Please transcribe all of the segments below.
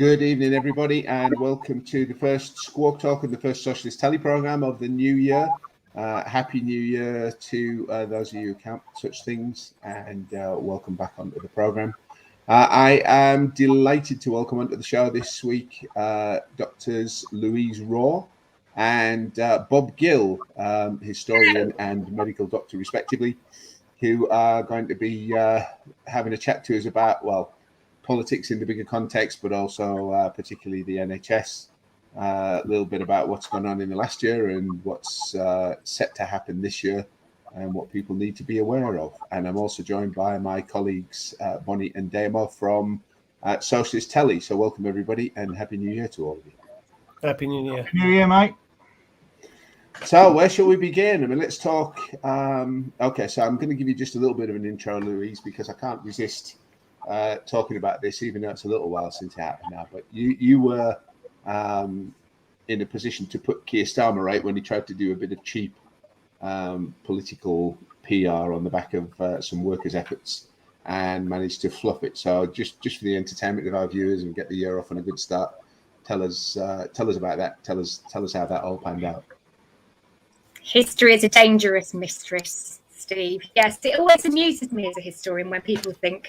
Good evening, everybody, and welcome to the first Skwawk Talk and the first socialist telly programme of the new year. Happy New Year to those of you who count such things, and welcome back onto the programme. I am delighted to welcome onto the show this week Doctors Louise and Bob Gill, historian and medical doctor respectively, who are going to be having a chat to us about, well, politics in the bigger context, but also particularly the NHS, a little bit about what's gone on in the last year and what's set to happen this year and what people need to be aware of. And I'm also joined by my colleagues, Bonnie and Damo from Socialist Telly. So welcome, everybody, and Happy New Year to all of you. Happy New Year. Happy New Year, mate. So where shall we begin? I mean, let's talk. Okay, so I'm going to give you just a little bit of an intro, Louise, because I can't resist talking about this, even though it's a little while since it happened now. But you were in a position to put Keir Starmer right when he tried to do a bit of cheap political PR on the back of some workers' efforts and managed to fluff it. So just for the entertainment of our viewers and get the year off on a good start, tell us about that. Tell us how that all panned out. History is a dangerous mistress, Steve. Yes, it always amuses me as a historian when people think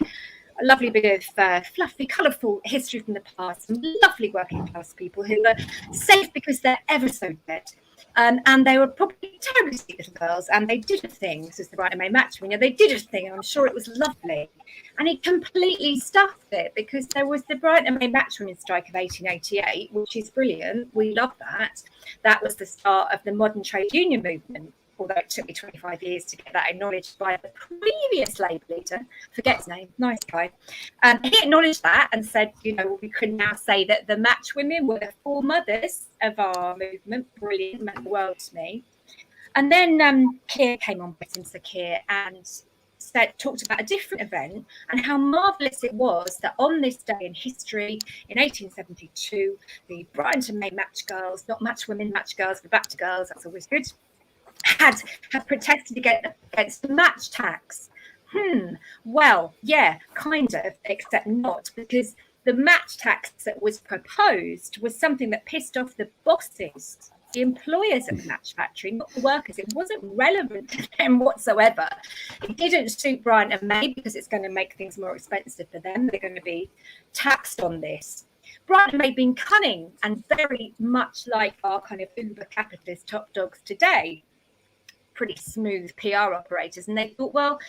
a lovely bit of fluffy, colourful history from the past, some lovely working class people who are safe because they're ever so dead. And they were probably terribly sweet little girls, and they did a thing. This is the Brighton and May match. They did a thing, and I'm sure it was lovely. And he completely stuffed it because there was the Brighton and May matrimony strike of 1888, which is brilliant. We love that. That was the start of the modern trade union movement, although it took me 25 years to get that acknowledged by the previous Labour leader, forget his name, nice guy. He acknowledged that and said, we can now say that the match women were the foremothers of our movement. Brilliant, meant the world to me. And then Keir came on, Britain, Sir Keir, and talked about a different event and how marvellous it was that on this day in history, in 1872, the Brighton and May match girls, not match women, match girls, but back to girls, that's always good, had protested against the match tax. Well, yeah, kind of, except not, because the match tax that was proposed was something that pissed off the bosses, the employers at the match factory, not the workers. It wasn't relevant to them whatsoever. It didn't suit Brighton and May because it's going to make things more expensive for them. They're going to be taxed on this. Brighton and May being cunning and very much like our kind of uber capitalist top dogs today, pretty smooth PR operators, and they thought, well,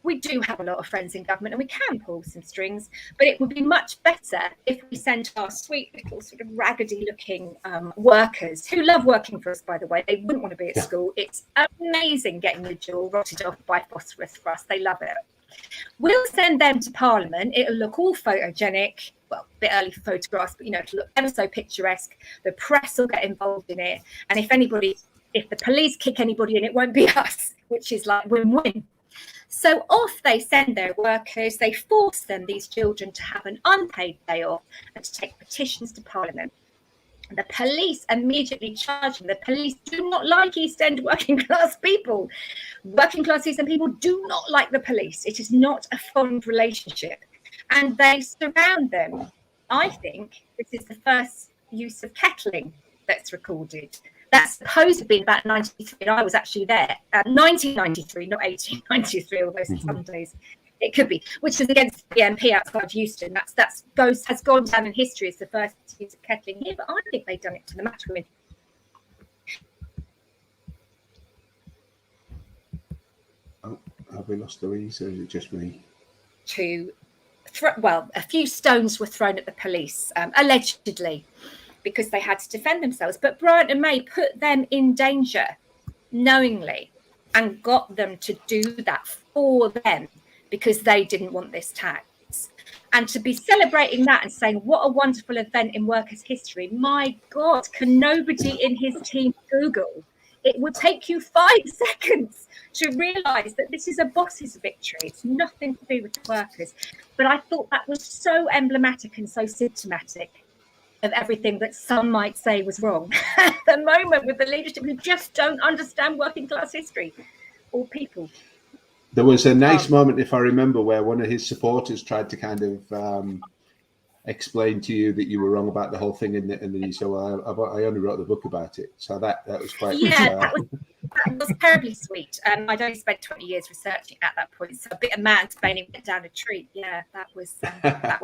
we do have a lot of friends in government and we can pull some strings, but it would be much better if we sent our sweet little sort of raggedy looking workers who love working for us, by the way. They wouldn't want to be at school. It's amazing getting the Gill rotted off by phosphorus for us. They love it. We'll send them to Parliament. It'll look all photogenic, well, a bit early for photographs, but it'll look ever so picturesque. The press will get involved in it, and if the police kick anybody in, it won't be us, which is like win-win. So off they send their workers. They force them, these children, to have an unpaid day off and to take petitions to Parliament. The police immediately charge them. The police do not like East End working class people. Working class East End people do not like the police. It is not a fond relationship. And they surround them. I think this is the first use of kettling that's recorded. That's supposed to be about 93, and I was actually there. 1993, not 1893, although some days it could be, which was against the MP outside of Euston. Has gone down in history as the first use of kettling here, but I think they've done it to the match women. Oh, have we lost Louise, or is it just me? A few stones were thrown at the police, allegedly, because they had to defend themselves. But Brighton and May put them in danger knowingly and got them to do that for them because they didn't want this tax. And to be celebrating that and saying, what a wonderful event in workers' history. My God, can nobody in his team Google? It would take you 5 seconds to realise that this is a boss's victory. It's nothing to do with the workers. But I thought that was so emblematic and so symptomatic of everything that some might say was wrong at the moment with the leadership who just don't understand working class history or people. There was a nice moment, if I remember, where one of his supporters tried to kind of explain to you that you were wrong about the whole thing, and then you say, "Well, I only wrote the book about it." So that was quite. Yeah, that was terribly sweet. I'd only spent 20 years researching at that point, so a bit of mansplaining went down a treat. Yeah, that was fun. That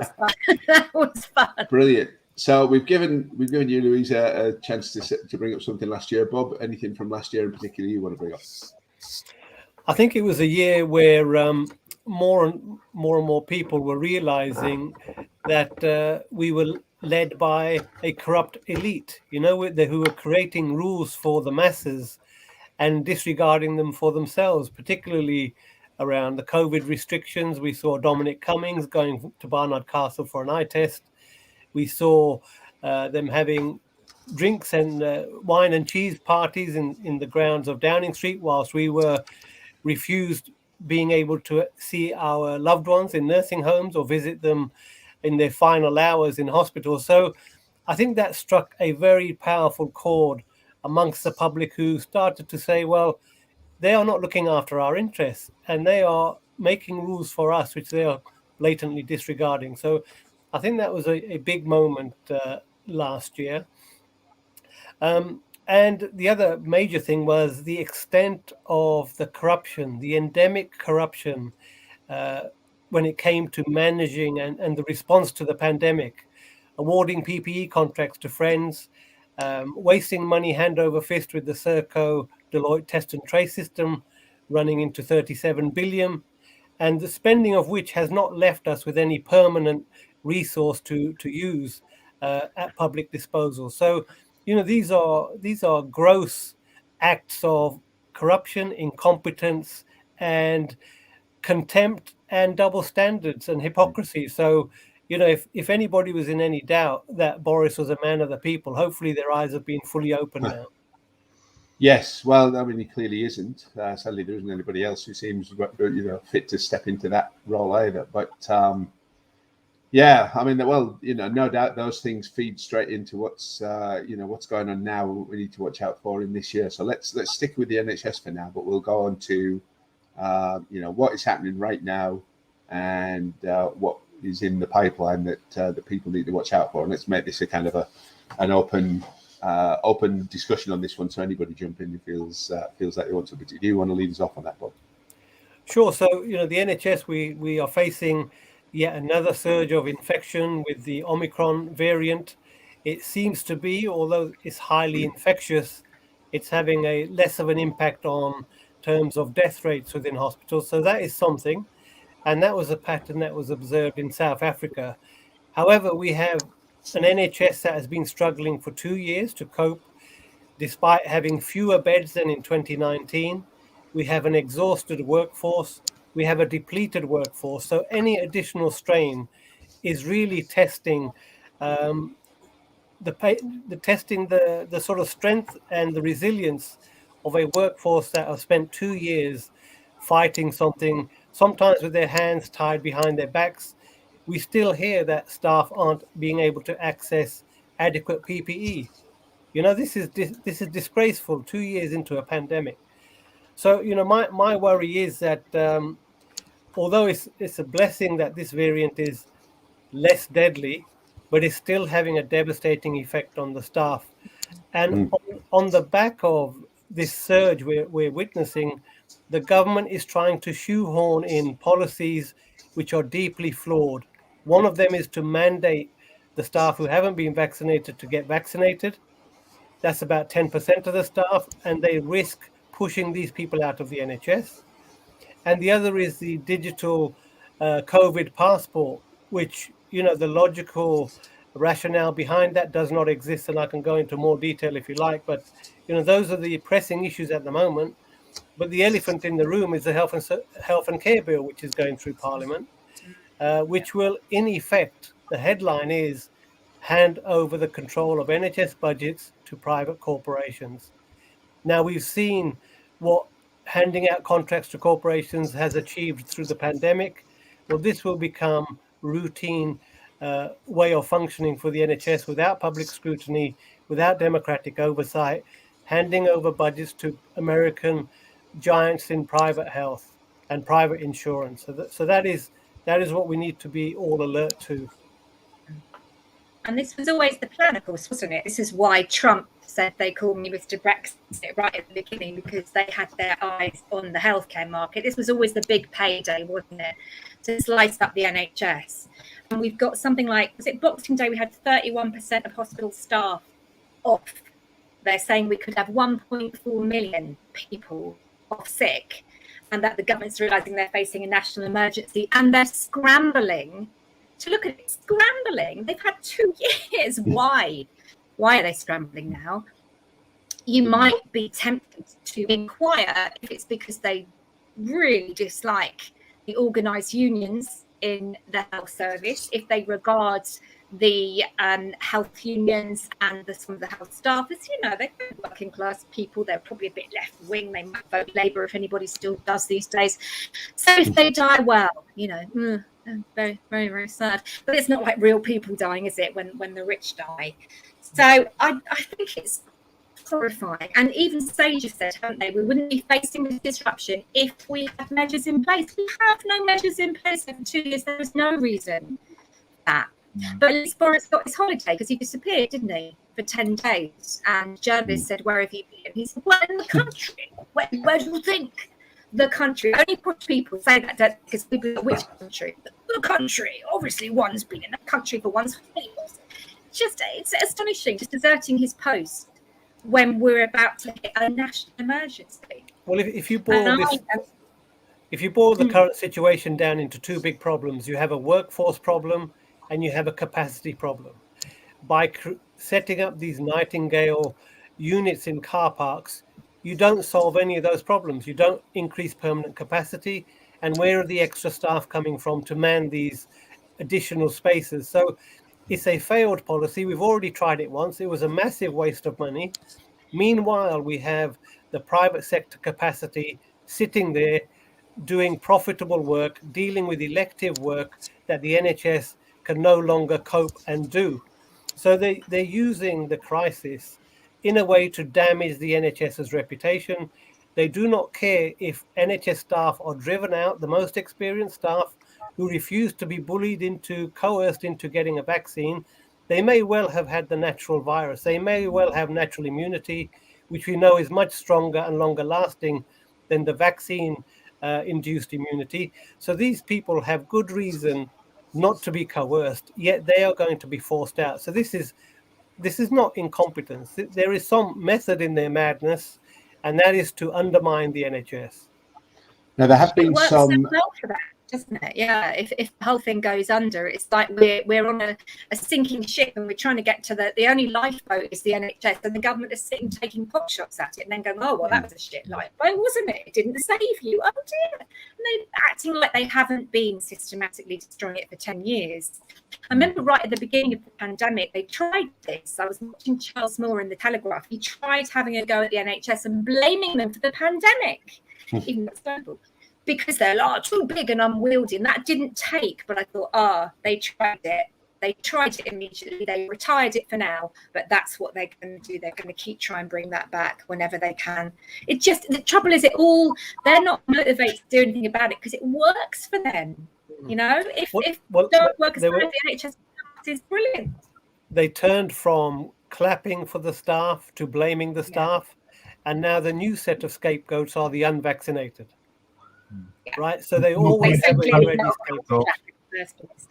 was fun. Brilliant. So we've given you, Louise, a chance to bring up something last year. Bob, anything from last year in particular you want to bring up? I think it was a year where more and more people were realizing that we were led by a corrupt elite, who were creating rules for the masses and disregarding them for themselves, particularly around the COVID restrictions. We saw Dominic Cummings going to Barnard Castle for an eye test. We saw them having drinks and wine and cheese parties in the grounds of Downing Street, whilst we were refused being able to see our loved ones in nursing homes or visit them in their final hours in hospital. So I think that struck a very powerful chord amongst the public, who started to say, well, they are not looking after our interests and they are making rules for us, which they are blatantly disregarding. So I think that was a big moment last year. And the other major thing was the extent of the corruption, the endemic corruption, when it came to managing and the response to the pandemic, awarding PPE contracts to friends, wasting money hand over fist with the Serco Deloitte test and trace system running into 37 billion, and the spending of which has not left us with any permanent resource to use at public disposal. So, these are gross acts of corruption, incompetence, and contempt, and double standards and hypocrisy. So, if anybody was in any doubt that Boris was a man of the people, hopefully their eyes have been fully opened now. Yes, well, I mean, he clearly isn't. Sadly, there isn't anybody else who seems, fit to step into that role either. But yeah, I mean, well, no doubt those things feed straight into what's going on now. We need to watch out for in this year. So let's stick with the NHS for now, but we'll go on to what is happening right now and what is in the pipeline that people need to watch out for. And let's make this a kind of an open discussion on this one, so anybody jump in who feels like they want to. But do you want to lead us off on that, Bob? Sure. So the NHS, we are facing yet another surge of infection with the Omicron variant. It seems to be, although it's highly infectious, it's having a less of an impact on terms of death rates within hospitals. So that is something, and that was a pattern that was observed in South Africa. However, we have an NHS that has been struggling for 2 years to cope, despite having fewer beds than in 2019. We have an exhausted workforce. We have a depleted workforce. So any additional strain is really testing the sort of strength and the resilience of a workforce that have spent 2 years fighting something, sometimes with their hands tied behind their backs. We still hear that staff aren't being able to access adequate PPE. This is disgraceful 2 years into a pandemic. So, my worry is that although it's a blessing that this variant is less deadly, but it's still having a devastating effect on the staff. And on the back of this surge we're witnessing, the government is trying to shoehorn in policies which are deeply flawed. One of them is to mandate the staff who haven't been vaccinated to get vaccinated. That's about 10% of the staff, and they risk pushing these people out of the NHS. And the other is the digital COVID passport, which, the logical rationale behind that does not exist. And I can go into more detail if you like, but, those are the pressing issues at the moment. But the elephant in the room is the health and care bill, which is going through Parliament, which will, in effect, the headline is, hand over the control of NHS budgets to private corporations. Now, we've seen what handing out contracts to corporations has achieved through the pandemic. Well, this will become routine way of functioning for the NHS without public scrutiny, without democratic oversight, handing over budgets to American giants in private health and private insurance. So that is what we need to be all alert to. And this was always the plan, of course, wasn't it? This is why Trump said they called me Mr. Brexit right at the beginning, because they had their eyes on the healthcare market. This was always the big payday, wasn't it? To slice up the NHS. And we've got something like, was it Boxing Day? We had 31% of hospital staff off. They're saying we could have 1.4 million people off sick, and that the government's realising they're facing a national emergency, and they're scrambling to look at it. Scrambling. They've had 2 years. Why? Why are they scrambling now? You might be tempted to inquire if it's because they really dislike the organised unions in the health service, if they regard the health unions and some of the health staff as, they're working class people, they're probably a bit left wing, they might vote Labour if anybody still does these days. So if they die, well, very, very, very sad. But it's not like real people dying, is it, when the rich die? So I think it's horrifying. And even SAGE said, haven't they, we wouldn't be facing this disruption if we had measures in place. We have no measures in place for 2 years. There is no reason for that. But at least Boris got his holiday, because he disappeared, didn't he, for 10 days. And journalists said, where have you been? He said, well, in the country. Where do you think? The country. Only British people say that because people know which country. The country. Obviously, one's been in the country for one's holidays. It's astonishing, just deserting his post when we're about to hit a national emergency. Well, if you boil the current situation down into two big problems, you have a workforce problem and you have a capacity problem. By setting up these Nightingale units in car parks, you don't solve any of those problems. You don't increase permanent capacity. And where are the extra staff coming from to man these additional spaces? So it's a failed policy. We've already tried it once. It was a massive waste of money. Meanwhile, we have the private sector capacity sitting there doing profitable work, dealing with elective work that the NHS can no longer cope and do. So they're using the crisis in a way to damage the NHS's reputation. They do not care if NHS staff are driven out, the most experienced staff who refuse to be coerced into getting a vaccine. They may well have had the natural virus. They may well have natural immunity, which we know is much stronger and longer lasting than the vaccine induced immunity. So these people have good reason not to be coerced, yet they are going to be forced out. So this is not incompetence. There is some method in their madness, and that is to undermine the NHS. Now, there have been some... well for that, doesn't it? Yeah, if the whole thing goes under, it's like we're on a sinking ship and we're trying to get to the only lifeboat is the NHS, and the government is sitting taking pot shots at it and then going, oh, well, that was a shit lifeboat, wasn't it? It didn't save you. Oh, dear. And they're acting like they haven't been systematically destroying it for 10 years. I remember right at the beginning of the pandemic, they tried this. I was watching Charles Moore in The Telegraph. He tried having a go at the NHS and blaming them for the pandemic, even though it's global, because they're too big and unwieldy. And that didn't take, but I thought, they tried it. They tried it immediately. They retired it for now, but that's what they're going to do. They're going to keep trying and bring that back whenever they can. The trouble is they're not motivated to do anything about it because it works for them. If don't work as well as the NHS is brilliant. They turned from clapping for the staff to blaming the staff, and now the new set of scapegoats are the unvaccinated. Yeah. Right, so they always have already scapegoats.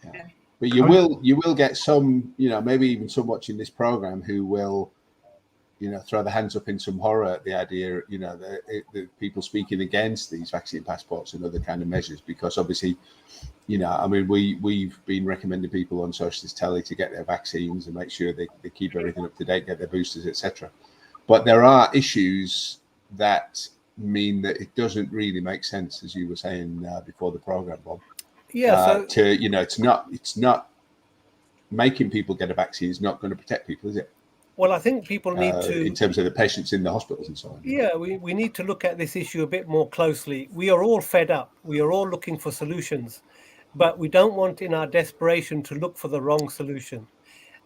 But you will get some, maybe even some watching this program who will, throw their hands up in some horror at the idea, the people speaking against these vaccine passports and other kind of measures, because obviously, we've been recommending people on Socialist Telly to get their vaccines and make sure they keep everything up to date, get their boosters, etc. But there are issues that mean that it doesn't really make sense, as you were saying before the program, Bob. Yeah. It's not making people get a vaccine is not going to protect people, is it? Well, I think people need to, in terms of the patients in the hospitals and so on. Yeah, we need to look at this issue a bit more closely. We are all fed up. We are all looking for solutions, but we don't want, in our desperation, to look for the wrong solution.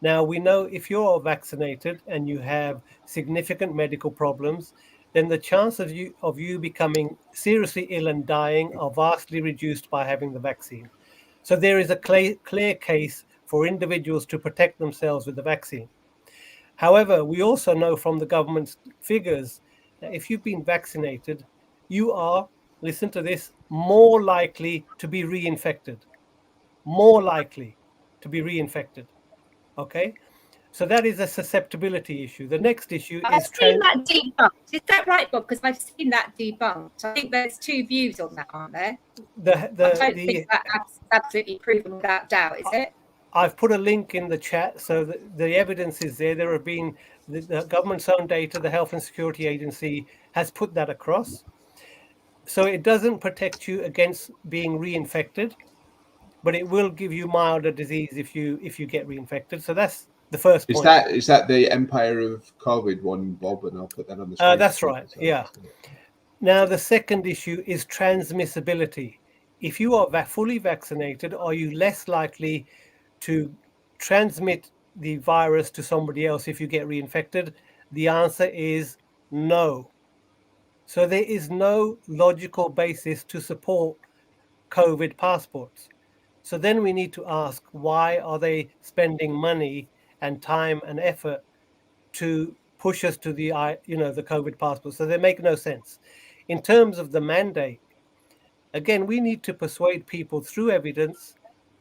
Now, we know if you're vaccinated and you have significant medical problems, then the chances of you becoming seriously ill and dying are vastly reduced by having the vaccine. So there is a clear case for individuals to protect themselves with the vaccine. However, we also know from the government's figures that if you've been vaccinated, you are, listen to this, more likely to be reinfected. More likely to be reinfected. Okay? So that is a susceptibility issue. The next issue I've is seen that debunked. Is that right, Bob? Because I've seen that debunked. I think there's two views on that, aren't there? I don't think that's absolutely proven without doubt, is it? I've put a link in the chat, so the evidence is there. There have been the government's own data, the Health and Security Agency has put that across. So it doesn't protect you against being reinfected, but it will give you milder disease if you get reinfected. So that's the first point. Is that the Empire of COVID one, Bob? And I'll put that on the screen. That's right. Yeah. Now the second issue is transmissibility. If you are fully vaccinated, are you less likely to transmit the virus to somebody else if you get reinfected? The answer is no. So there is no logical basis to support COVID passports. So then we need to ask, why are they spending money and time and effort to push us to the COVID passport? So they make no sense. In terms of the mandate, again, we need to persuade people through evidence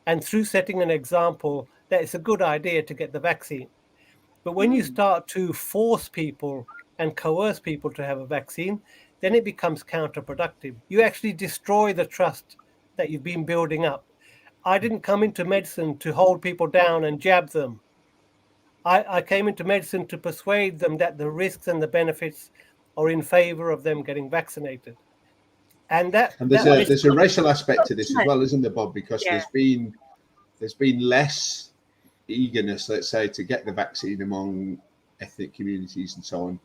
and through setting an example that it's a good idea to get the vaccine. But when you start to force people and coerce people to have a vaccine, then it becomes counterproductive. You actually destroy the trust that you've been building up. I didn't come into medicine to hold people down and jab them. I came into medicine to persuade them that the risks and the benefits are in favor of them getting vaccinated. And there's a racial aspect to this as well, isn't there, Bob? Because there's been less eagerness, let's say, to get the vaccine among ethnic communities and so on.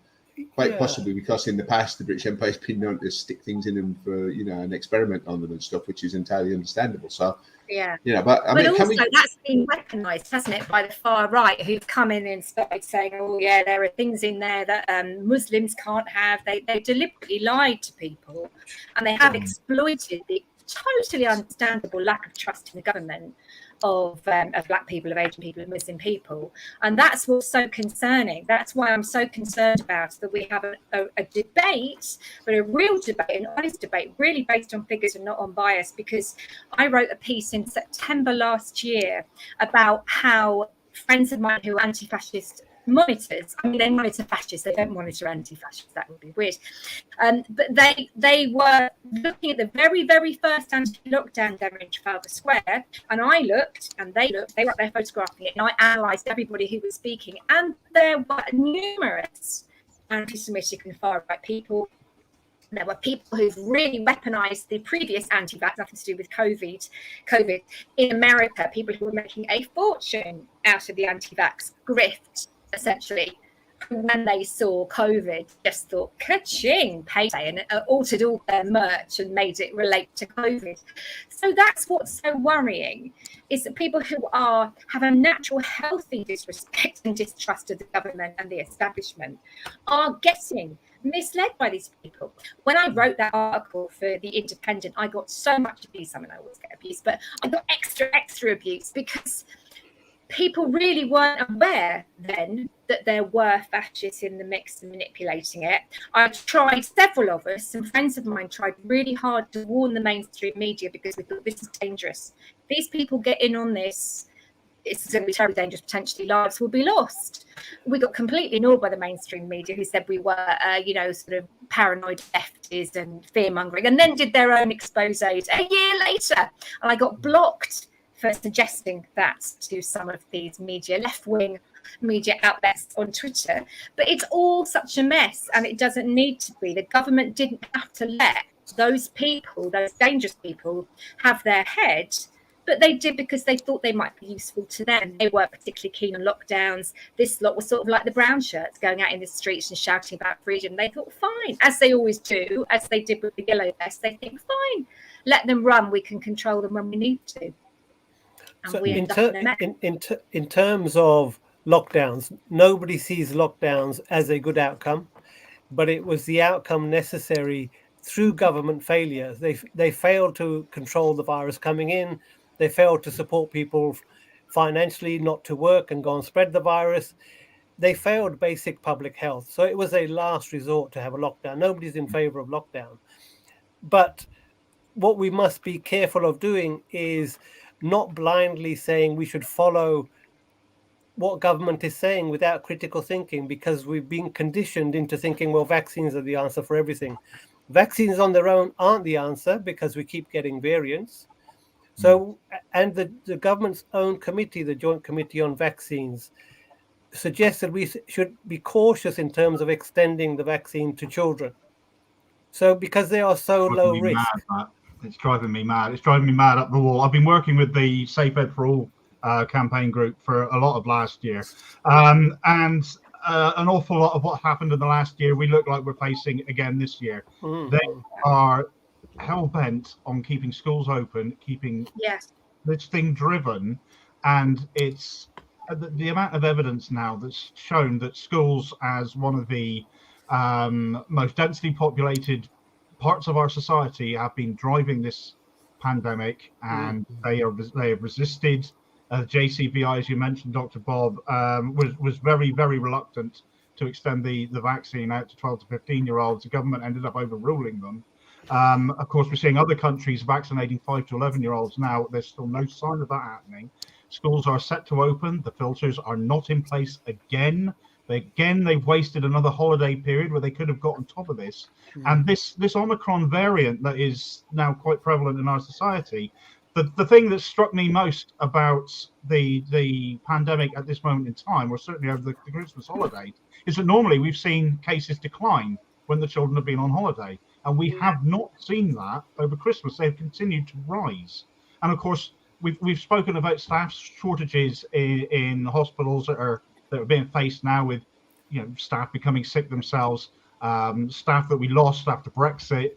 Quite possibly because in the past the British Empire's been known to stick things in them for an experiment on them and stuff, which is entirely understandable. So but also that's been weaponized, hasn't it, by the far right, who've come in and started saying, oh yeah, there are things in there that Muslims can't have. They deliberately lied to people, and they have exploited the totally understandable lack of trust in the government of Black people, of Asian people, of Muslim people. And that's what's so concerning. That's why I'm so concerned about that we have a debate, but a real debate, an honest debate, really based on figures and not on bias. Because I wrote a piece in September last year about how friends of mine who are anti-fascist monitors, I mean, they monitor fascists, they don't monitor anti-fascists, that would be weird. But they were looking at the very, very first anti-lockdown demo in Trafalgar Square, and I looked, and they looked, they were up there photographing it, and I analysed everybody who was speaking, and there were numerous anti-Semitic and far-right people. There were people who've really weaponized the previous anti-vax, nothing to do with COVID in America, people who were making a fortune out of the anti-vax grift, essentially, when they saw COVID, just thought, ka-ching, payday, and altered all their merch and made it relate to COVID. So that's what's so worrying, is that people who have a natural healthy disrespect and distrust of the government and the establishment are getting misled by these people. When I wrote that article for The Independent, I got so much abuse. I mean, I always get abuse, but I got extra abuse because people really weren't aware then that there were fascists in the mix and manipulating it. I tried, several of us, some friends of mine tried really hard to warn the mainstream media because we thought this is dangerous. These people get in on this, it's going to be terribly dangerous, potentially lives will be lost. We got completely ignored by the mainstream media, who said we were, sort of paranoid lefties and fear-mongering, and then did their own exposés a year later. And I got blocked for suggesting that to some of these left-wing media outlets on Twitter. But it's all such a mess, and it doesn't need to be. The government didn't have to let those people, those dangerous people, have their head, but they did because they thought they might be useful to them. They weren't particularly keen on lockdowns. This lot was sort of like the brown shirts going out in the streets and shouting about freedom. They thought, fine, as they always do, as they did with the yellow vest, they think, fine, let them run. We can control them when we need to. And so in terms of lockdowns, nobody sees lockdowns as a good outcome, but it was the outcome necessary through government failure. They failed to control the virus coming in. They failed to support people financially not to work and go and spread the virus. They failed basic public health. So it was a last resort to have a lockdown. Nobody's in favor of lockdown. But what we must be careful of doing is not blindly saying we should follow what government is saying without critical thinking, because we've been conditioned into thinking, well, vaccines are the answer for everything. Vaccines on their own aren't the answer, because we keep getting variants. So, and the government's own committee, the Joint Committee on Vaccines, suggests that we should be cautious in terms of extending the vaccine to children. So, because they are so low risk. It's driving me mad. It's driving me mad up the wall. I've been working with the Safe Ed for All campaign group for a lot of last year, and an awful lot of what happened in the last year we look like we're facing again this year. They are hell-bent on keeping schools open, keeping this thing driven, and it's the amount of evidence now that's shown that schools, as one of the most densely populated parts of our society, have been driving this pandemic, and they have resisted. JCVI, as you mentioned, Dr. Bob, was very, very reluctant to extend the vaccine out to 12 to 15-year-olds. The government ended up overruling them. Of course, we're seeing other countries vaccinating 5 to 11-year-olds now. There's still no sign of that happening. Schools are set to open. The filters are not in place again. They've wasted another holiday period where they could have got on top of this. And this Omicron variant that is now quite prevalent in our society, the thing that struck me most about the pandemic at this moment in time, or certainly over the Christmas holiday, is that normally we've seen cases decline when the children have been on holiday. And we have not seen that over Christmas. They've continued to rise. And of course, we've spoken about staff shortages in hospitals that are being faced now, with staff becoming sick themselves, staff that we lost after Brexit,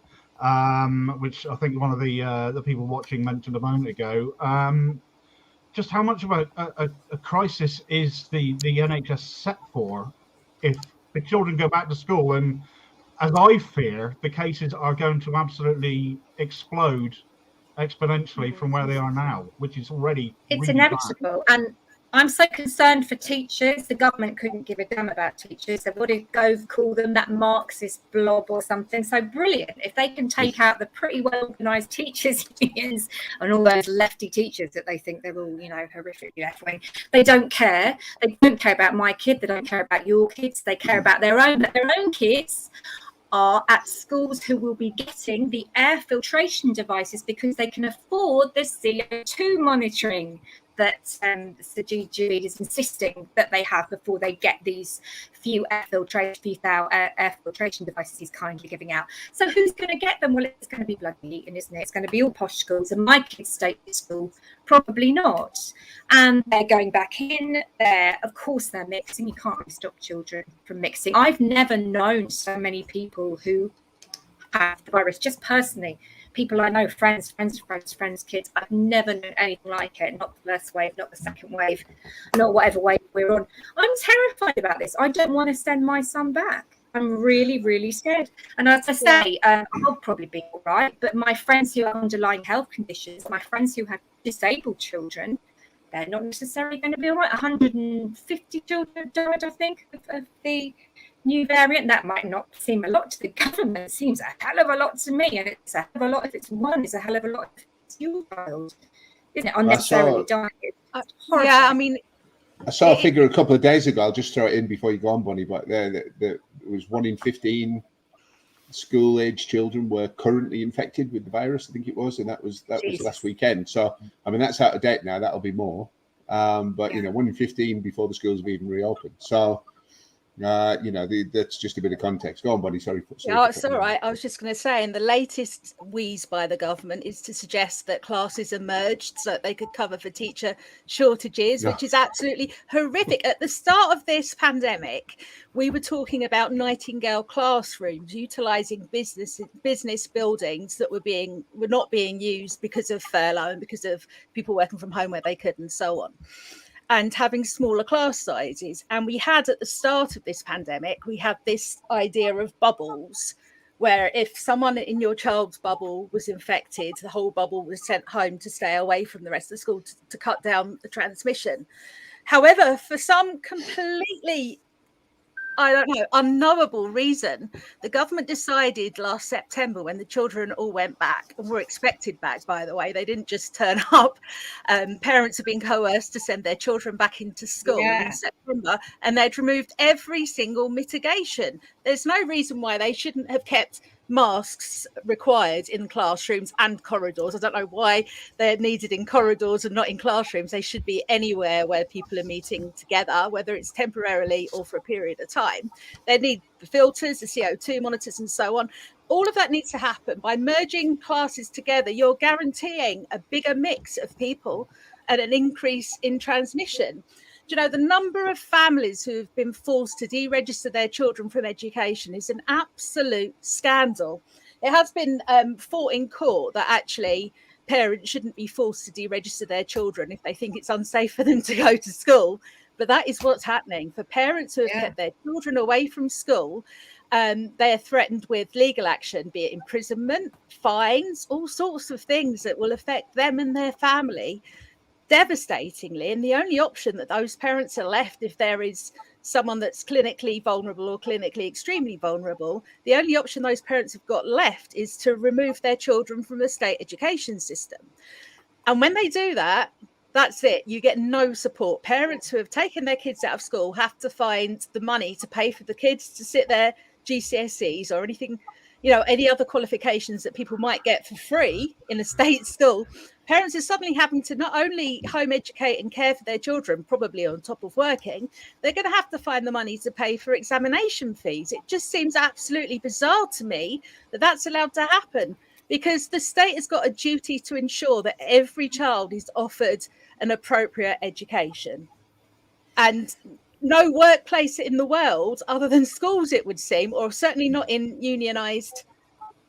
which I think one of the people watching mentioned a moment ago. Just how much of a crisis is the NHS set for if the children go back to school? And as I fear, the cases are going to absolutely explode exponentially from where they are now, which is already really inevitable. Bad. And I'm so concerned for teachers. The government couldn't give a damn about teachers. They would go call them that Marxist blob or something. So brilliant. If they can take out the pretty well organised teachers unions and all those lefty teachers that they think they're all, horrifically left-wing, they don't care. They don't care about my kid. They don't care about your kids. They care about their own. But their own kids are at schools who will be getting the air filtration devices because they can afford the CO2 monitoring that Sir GG is insisting that they have before they get these few air filtration devices he's kindly giving out. So who's going to get them? Well, it's going to be bloody Eton, isn't it? It's going to be all posh schools, and my kids' state school probably not. And they're going back in. Of course, they're mixing. You can't really stop children from mixing. I've never known so many people who have the virus, just personally. People I know, friends, kids. I've never known anything like it. Not the first wave, not the second wave, not whatever wave we're on. I'm terrified about this. I don't want to send my son back. I'm really, really scared. And as I say, I'll probably be all right. But my friends who have underlying health conditions, my friends who have disabled children, they're not necessarily going to be all right. 150 children died, I think, of the new variant. That might not seem a lot to the government. It seems a hell of a lot to me, and it's a hell of a lot if it's one. It's a hell of a lot if it's your child, isn't it? Unnecessarily dying. Yeah, I mean, I saw a figure a couple of days ago. I'll just throw it in before you go on, Bonnie. But there was 1 in 15 school-age children were currently infected with the virus. I think it was, and that was last weekend. So I mean, that's out of date now. That'll be more. But 1 in 15 before the schools have even reopened. So. That's just a bit of context. Go on, Bonnie. Sorry. Oh, it's all right. I was just going to say, and the latest wheeze by the government is to suggest that classes are merged so that they could cover for teacher shortages, which is absolutely horrific. At the start of this pandemic, we were talking about Nightingale classrooms, utilising business buildings that were not being used because of furlough and because of people working from home where they could, and so on. And having smaller class sizes. And we had, at the start of this pandemic, we had this idea of bubbles, where if someone in your child's bubble was infected, the whole bubble was sent home to stay away from the rest of the school to cut down the transmission. However, for some completely, I don't know, unknowable reason, the government decided last September, when the children all went back and were expected back, by the way, they didn't just turn up. Parents have been coerced to send their children back into school in September, and they'd removed every single mitigation. There's no reason why they shouldn't have kept masks required in classrooms and corridors. I don't know why they're needed in corridors and not in classrooms. They should be anywhere where people are meeting together, whether it's temporarily or for a period of time. They need the filters, the CO2 monitors, and so on. All of that needs to happen. By merging classes together, you're guaranteeing a bigger mix of people and an increase in transmission. Do you know, the number of families who have been forced to deregister their children from education is an absolute scandal. It has been fought in court that actually parents shouldn't be forced to deregister their children if they think it's unsafe for them to go to school. But that is what's happening. For parents who have kept their children away from school, they are threatened with legal action, be it imprisonment, fines, all sorts of things that will affect them and their family devastatingly. And the only option that those parents are left, if there is someone that's clinically vulnerable or clinically extremely vulnerable, the only option those parents have got left is to remove their children from the state education system. And when they do that, that's it. You get no support. Parents who have taken their kids out of school have to find the money to pay for the kids to sit their GCSEs or anything, you know, any other qualifications that people might get for free in a state school. Parents are suddenly having to not only home educate and care for their children, probably on top of working, they're going to have to find the money to pay for examination fees. It just seems absolutely bizarre to me that that's allowed to happen, because the state has got a duty to ensure that every child is offered an appropriate education. And no workplace in the world, other than schools, it would seem, or certainly not in unionized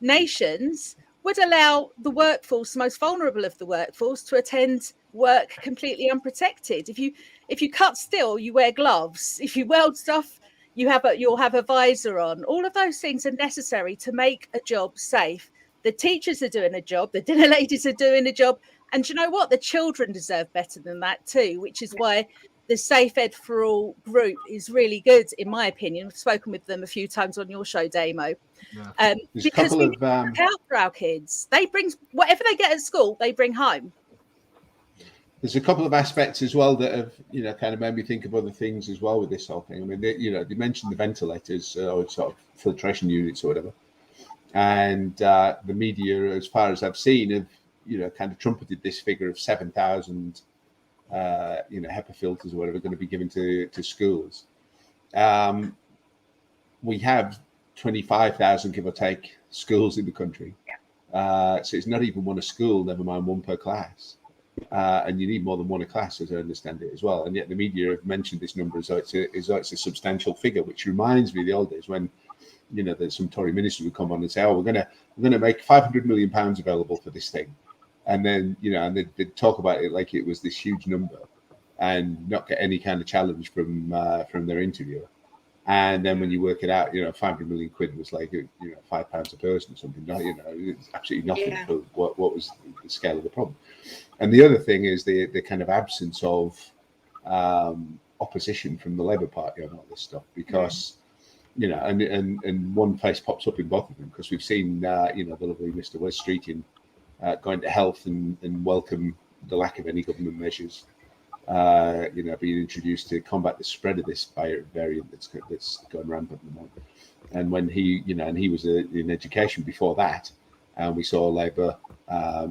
nations, would allow the workforce, the most vulnerable of the workforce, to attend work completely unprotected. If you cut steel, you wear gloves. If you weld stuff, you'll have a visor on. All of those things are necessary to make a job safe. The teachers are doing a job, the dinner ladies are doing a job, and you know what? The children deserve better than that too, which is why the Safe Ed for All group is really good, in my opinion. I've spoken with them a few times on your show, Damo. Because we look out for our kids. They bring whatever they get at school, they bring home. There's a couple of aspects as well that have, you know, kind of made me think of other things as well with this whole thing. I mean, they mentioned the ventilators or sort of filtration units or whatever. And the media, as far as I've seen, have, you know, kind of trumpeted this figure of 7,000 HEPA filters or whatever going to be given to schools. We have 25,000, give or take, schools in the country. So it's not even one a school, never mind one per class. And you need more than one a class, as I understand it as well. And yet the media have mentioned this number as though it's a substantial figure, which reminds me of the old days when, you know, that some Tory minister would come on and say, "Oh, we're going to make £500 million available for this thing," and then, you know, and they'd talk about it like it was this huge number, and not get any kind of challenge from their interviewer. And then when you work it out, you know, 500 million quid was like, you know, £5 a person or something. You know, it's absolutely nothing for what was the scale of the problem. And the other thing is the kind of absence of opposition from the Labour Party on all this stuff, because, you know, and one face pops up in both of them, because we've seen, you know, the lovely Mr. Wes Streeting going to health and welcome the lack of any government measures, you know, being introduced to combat the spread of this variant that's going rampant at the moment. And when he, you know, and he was in education before that, and we saw Labour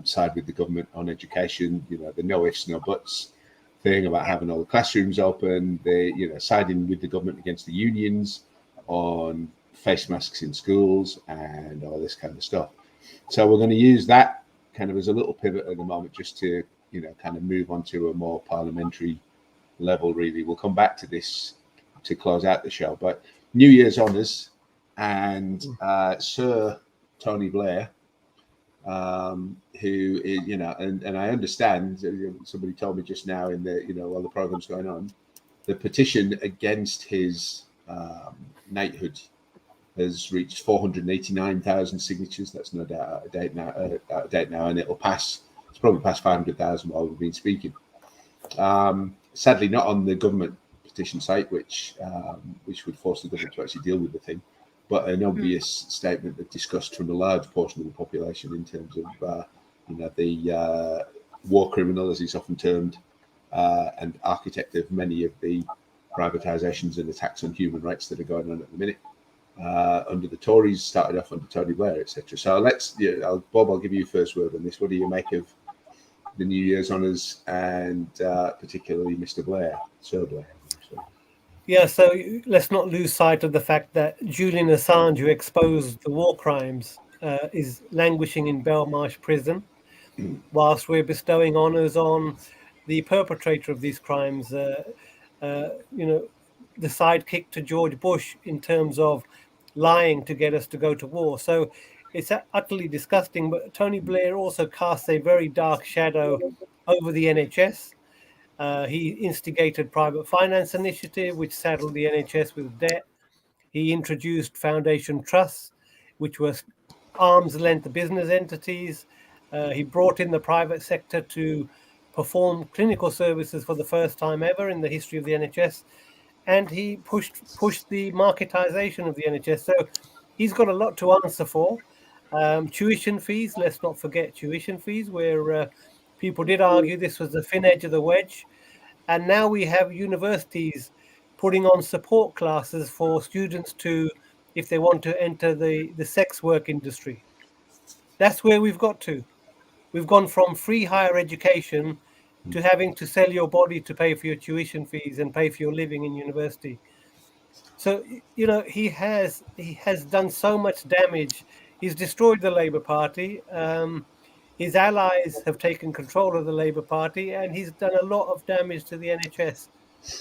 side with the government on education, you know, the no ifs, no buts thing about having all the classrooms open, they, you know, siding with the government against the unions on face masks in schools and all this kind of stuff. So we're going to use that kind of as a little pivot at the moment, just to, you know, kind of move on to a more parliamentary level, really. We'll come back to this to close out the show. But New Year's honours, and Sir Tony Blair, who is, you know, and I understand, somebody told me just now in the, you know, while the programme's going on, the petition against his knighthood has reached 489,000 signatures. That's no doubt out of date now, and it'll pass. It's probably past 500,000 while we've been speaking. Sadly, not on the government petition site, which would force the government to actually deal with the thing, but an obvious statement of disgust from a large portion of the population in terms of the war criminal, as he's often termed, and architect of many of the privatisations and attacks on human rights that are going on at the minute. Under the Tories, started off under Tony Blair, etc. So Bob, I'll give you first word on this. What do you make of the New Year's honours and particularly Mr. Blair, Sir Blair? Yeah, so let's not lose sight of the fact that Julian Assange, who exposed the war crimes, is languishing in Belmarsh prison, whilst we're bestowing honours on the perpetrator of these crimes. The sidekick to George Bush in terms of lying to get us to go to war. So it's utterly disgusting. But Tony Blair also casts a very dark shadow over the NHS. He instigated private finance initiative, which saddled the NHS with debt. He introduced foundation trusts, which were arm's length business entities. He brought in the private sector to perform clinical services for the first time ever in the history of the NHS. And he pushed the marketization of the NHS. So he's got a lot to answer for. Tuition fees, let's not forget tuition fees, where people did argue this was the thin edge of the wedge. And now we have universities putting on support classes for students to, if they want to enter the sex work industry. That's where we've got to. We've gone from free higher education to having to sell your body to pay for your tuition fees and pay for your living in university. So, he has done so much damage. He's destroyed the Labour Party. His allies have taken control of the Labour Party, and he's done a lot of damage to the NHS,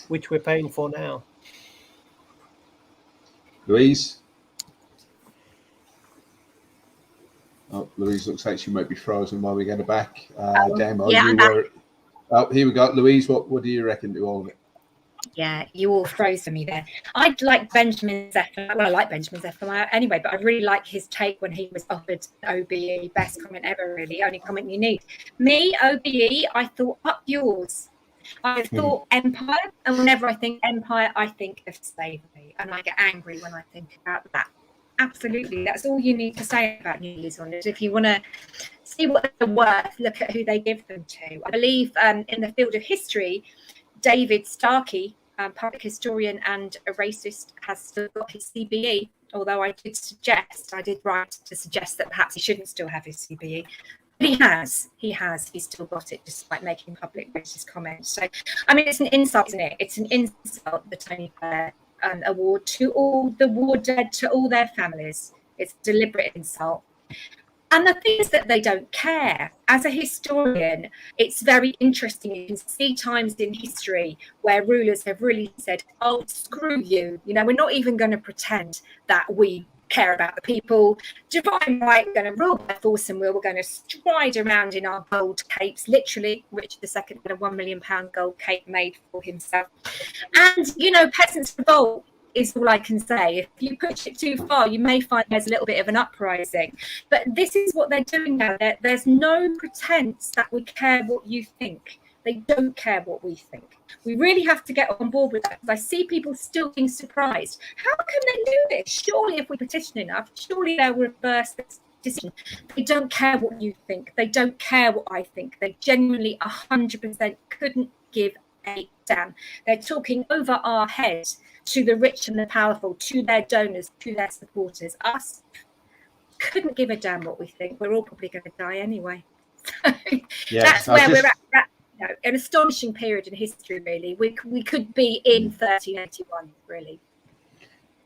which we're paying for now. Louise? Oh, Louise looks like she might be frozen while we get her back. Demo, here we go. Louise, what do you reckon to all of it? Yeah, you all froze for me there. I like Benjamin Zephaniah. Well, I like Benjamin Zephaniah anyway, but I really like his take when he was offered OBE. Best comment ever, really. Only comment you need. Me, OBE, I thought up yours. I thought empire, and whenever I think empire, I think of slavery, and I get angry when I think about that. Absolutely, that's all you need to say about New Year's honours. If you want to see what they're worth, look at who they give them to. I believe in the field of history, David Starkey, public historian and a racist, has still got his CBE, although I did write to suggest that perhaps he shouldn't still have his CBE. But he's still got it despite making public racist comments. So, I mean, it's an insult, isn't it? It's an insult, the Tony Blair award, to all the war dead, to all their families. It's a deliberate insult. And the thing is that they don't care. As a historian, it's very interesting. You can see times in history where rulers have really said, oh, screw you. We're not even going to pretend that we care about the people. Divine right, we're going to rule by force and will. We're going to stride around in our gold capes. Literally, Richard II had a £1 million gold cape made for himself. And, peasants revolt is all I can say. If you push it too far, you may find there's a little bit of an uprising. But this is what they're doing now. There's no pretense that we care what you think. They don't care what we think. We really have to get on board with that, because I see people still being surprised. How can they do this? Surely if we petition enough, surely they'll reverse this decision. They don't care what you think. They don't care what I think. They genuinely 100% couldn't give a damn. They're talking over our heads to the rich and the powerful, to their donors, to their supporters. Us couldn't give a damn what we think. We're all probably going to die anyway. That's where we're at. An astonishing period in history, really. We could be in 1381, really.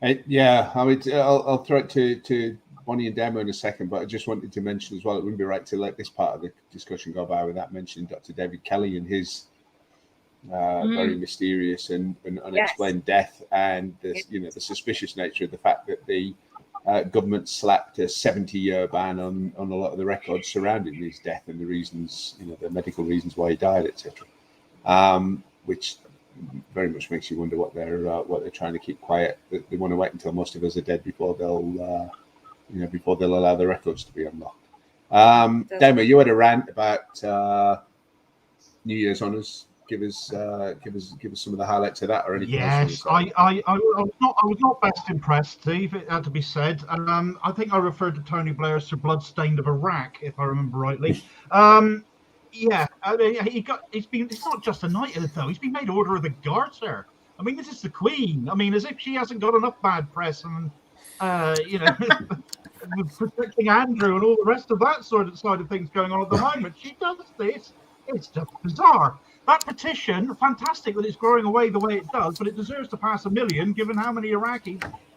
I'll throw it to Bonnie and Demo in a second, but I just wanted to mention as well, it wouldn't be right to let this part of the discussion go by without mentioning Dr. David Kelly and his very mysterious and unexplained death, and the suspicious nature of the fact that the government slapped a 70-year ban on a lot of the records surrounding his death and the reasons, the medical reasons why he died, etc. Which very much makes you wonder what they're trying to keep quiet. They want to wait until most of us are dead before they'll allow the records to be unlocked. Damo, you had a rant about New Year's honours. Give us some of the highlights of that, or anything else. Yes, I was not best impressed, Steve. It had to be said. I think I referred to Tony Blair as Sir Bloodstained of Iraq, if I remember rightly. Yeah, I mean, it's not just a knighted though. He's been made Order of the Garter. I mean, this is the Queen. I mean, as if she hasn't got enough bad press and protecting Andrew and all the rest of that side of things going on at the moment. She does this. It's just bizarre. That petition, fantastic that it's growing away the way it does, but it deserves to pass 1 million, given how many innocent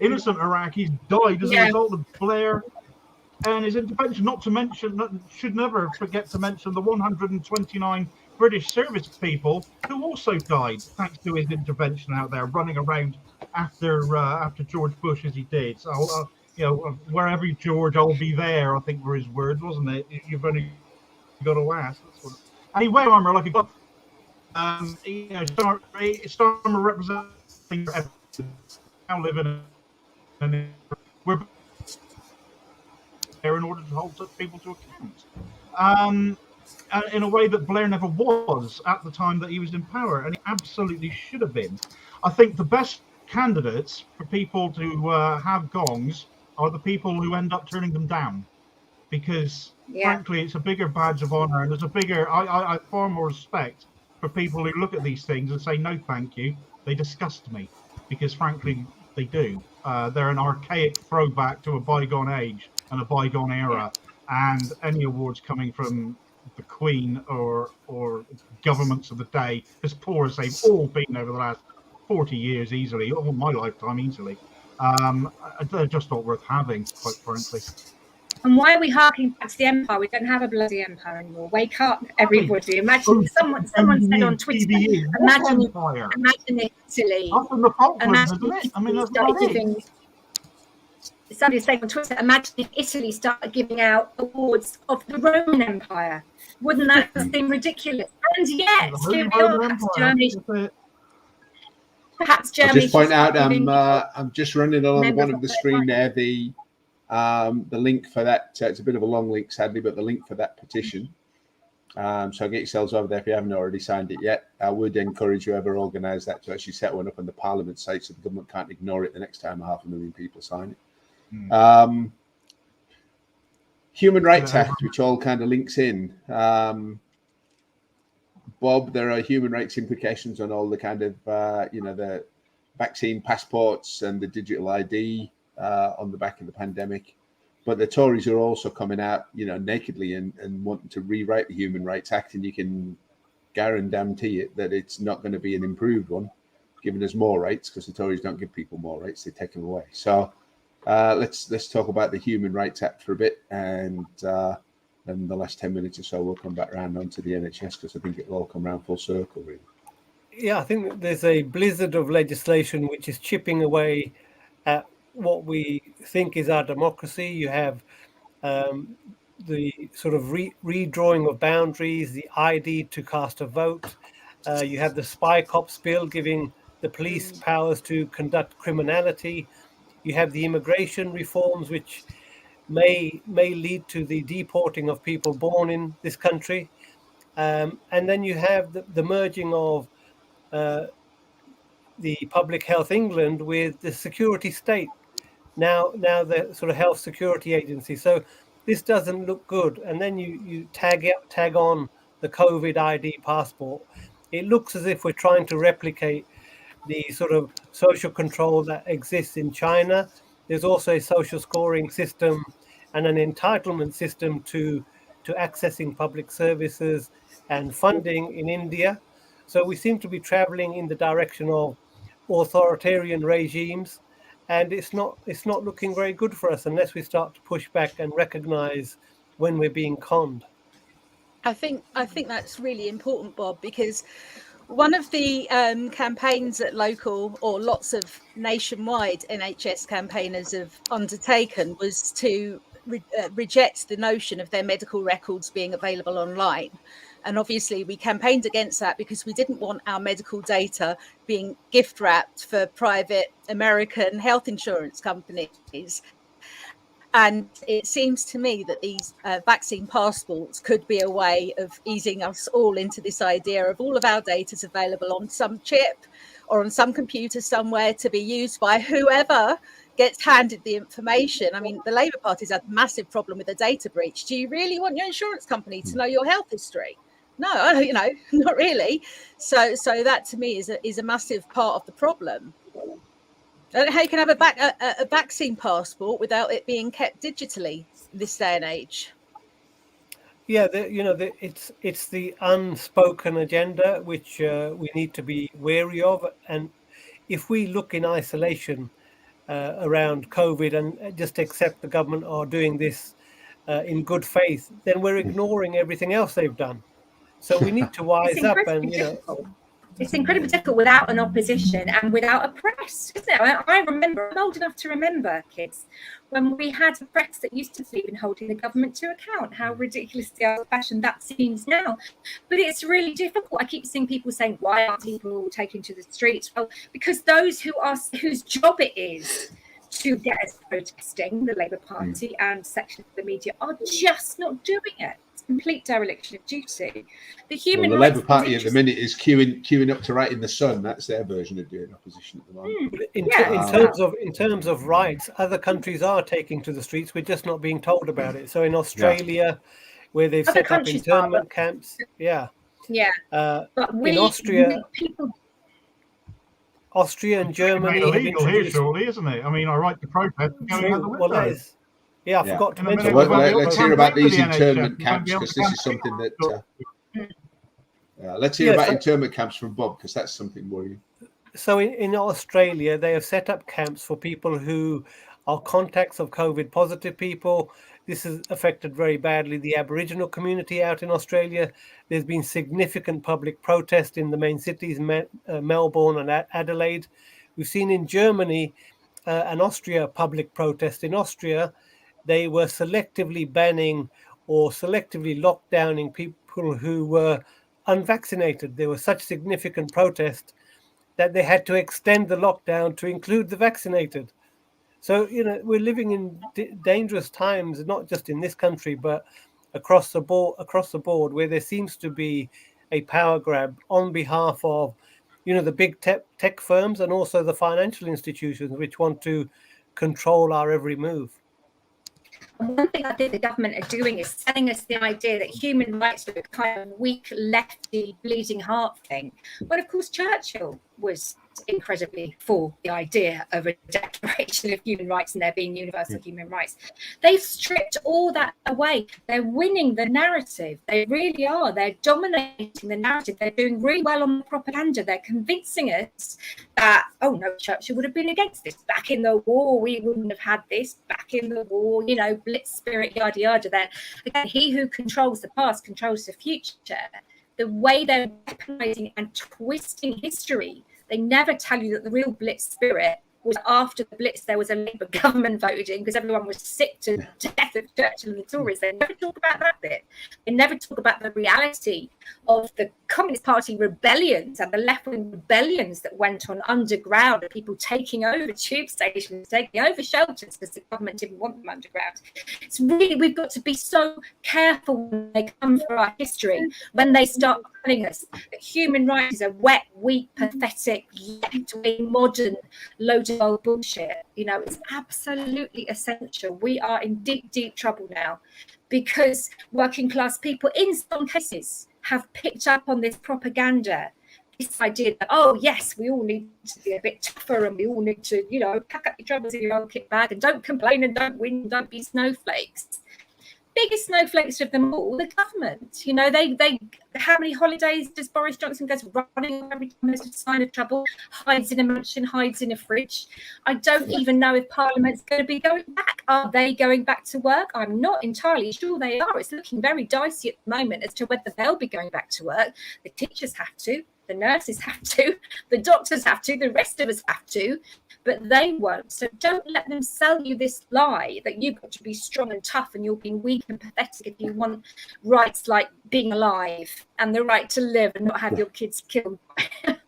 Iraqis, died as a result of Blair and his intervention. Not to mention, should never forget to mention the 129 British service people who also died thanks to his intervention out there, running around after George Bush as he did. So, wherever George, I'll be there, I think were his words, wasn't it? You've only got to ask. And he wear armor like a glove. Starmer representing now living and we're there in order to hold such people to account. In a way that Blair never was at the time that he was in power, and he absolutely should have been. I think the best candidates for people to have gongs are the people who end up turning them down, because frankly, it's a bigger badge of honor, and there's a bigger. I have far more respect for people who look at these things and say no, thank you. They disgust me, because frankly, they do. They're an archaic throwback to a bygone age and a bygone era, and any awards coming from the Queen or governments of the day, as poor as they've all been over the last 40 years easily, all my lifetime easily, they're just not worth having, quite frankly. And why are we harking back to the empire? We don't have a bloody empire anymore. Wake up, everybody. Imagine someone said on Twitter, imagine Italy. Somebody saying on Twitter, imagine if Italy started giving out awards of the Roman Empire. Wouldn't that seem ridiculous? And yet, here we are, perhaps Germany. I'll just point out, I'm just running along the bottom of the screen there, the link for that. It's a bit of a long link, sadly, but the link for that petition. So get yourselves over there if you haven't already signed it yet. I would encourage whoever organised that to actually set one up on the Parliament site so the government can't ignore it the next time 500,000 people sign it. Human Rights Act, which all kind of links in. Bob, there are human rights implications on all the kind of, the vaccine passports and the digital ID on the back of the pandemic. But the Tories are also coming out, nakedly and wanting to rewrite the Human Rights Act. And you can guarantee it that it's not going to be an improved one, giving us more rights, because the Tories don't give people more rights, they take them away. So let's talk about the Human Rights Act for a bit, and then the last 10 minutes or so we'll come back around onto the NHS, because I think it'll all come around full circle, really. Yeah, I think there's a blizzard of legislation which is chipping away at what we think is our democracy. You have the sort of redrawing of boundaries, the ID to cast a vote. You have the Spy Cops bill giving the police powers to conduct criminality. You have the immigration reforms, which may lead to the deporting of people born in this country. And then you have the merging of the Public Health England with the security state, now the sort of health security agency. So this doesn't look good. And then you tag on the COVID ID passport. It looks as if we're trying to replicate the sort of social control that exists in China. There's also a social scoring system and an entitlement system to accessing public services and funding in India. So we seem to be traveling in the direction of authoritarian regimes, and it's not looking very good for us unless we start to push back and recognize when we're being conned. I think that's really important, Bob, because one of the campaigns at local, or lots of nationwide NHS campaigners have undertaken, was to reject the notion of their medical records being available online. And obviously we campaigned against that because we didn't want our medical data being gift wrapped for private American health insurance companies. And it seems to me that these vaccine passports could be a way of easing us all into this idea of all of our data is available on some chip or on some computer somewhere to be used by whoever gets handed the information. I mean, the Labour Party's had a massive problem with the data breach. Do you really want your insurance company to know your health history? No, you know, not really. So that to me is a massive part of the problem. I don't know how you can have a vaccine passport without it being kept digitally this day and age. Yeah, it's the unspoken agenda which we need to be wary of. And if we look in isolation around COVID and just accept the government are doing this in good faith, then we're ignoring everything else they've done. So we need to wise up and, It's incredibly difficult without an opposition and without a press, isn't it? I remember, I'm old enough to remember, kids, when we had a press that used to believe in holding the government to account, how ridiculously old-fashioned that seems now. But it's really difficult. I keep seeing people saying, why aren't people taking to the streets? Well, because those whose job it is to get us protesting, the Labour Party and sections of the media, are just not doing it. Complete dereliction of duty. The Labour Party at the minute is queuing up to write in the Sun. That's their version of doing opposition at the moment. In terms of rights, other countries are taking to the streets. We're just not being told about it. So in Australia, where they've set up internment camps, but in Austria and Germany, it's illegal here, surely, isn't it? I mean, our right to protest going out the window. Well, I forgot to mention. Let's hear about these internment camps, because this is something that. Let's hear about internment camps from Bob, because that's something worrying. So in Australia, they have set up camps for people who are contacts of COVID positive people. This has affected very badly the Aboriginal community out in Australia. There's been significant public protest in the main cities, Melbourne and Adelaide. We've seen in Germany and Austria public protest. In Austria, they were selectively banning or selectively lockdowning people who were unvaccinated. There was such significant protest that they had to extend the lockdown to include the vaccinated. So, we're living in dangerous times, not just in this country, but across the board, where there seems to be a power grab on behalf of, the big tech firms and also the financial institutions, which want to control our every move. And one thing I think the government are doing is selling us the idea that human rights are a kind of weak, lefty, bleeding heart thing. But of course, Churchill was incredibly for the idea of a declaration of human rights and there being universal human rights. They've stripped all that away. They're winning the narrative. They really are. They're dominating the narrative. They're doing really well on the propaganda. They're convincing us that, oh no, Churchill would have been against this. Back in the war, we wouldn't have had this. Back in the war, blitz spirit, yada, yada. There. Again, he who controls the past controls the future. The way they're weaponizing and twisting history, they never tell you that the real blitz spirit was after the blitz. There was a Labour government voting because everyone was sick to death of Churchill and the Tories. They never talk about that bit. They never talk about the reality of the Communist Party rebellions and the left-wing rebellions that went on underground, of people taking over tube stations, taking over shelters because the government didn't want them underground. It's really, we've got to be so careful when they come for our history, when they start telling us that human rights is a wet, weak, pathetic, left-wing, modern load of old bullshit. It's absolutely essential. We are in deep, deep trouble now because working class people, in some cases, have picked up on this propaganda, this idea that, oh, yes, we all need to be a bit tougher and we all need to, pack up your troubles in your own kit bag and don't complain and don't win and don't be snowflakes. Biggest snowflakes of them all, the government. They how many holidays does Boris Johnson goes running every time there's a sign of trouble, hides in a mansion, hides in a fridge? I don't even know if Parliament's going to be going back. Are they going back to work? I'm not entirely sure they are. It's looking very dicey at the moment as to whether they'll be going back to work. The teachers have to. The nurses have to, the doctors have to, the rest of us have to, but they won't. So don't let them sell you this lie that you've got to be strong and tough and you're being weak and pathetic if you want rights like being alive and the right to live and not have your kids killed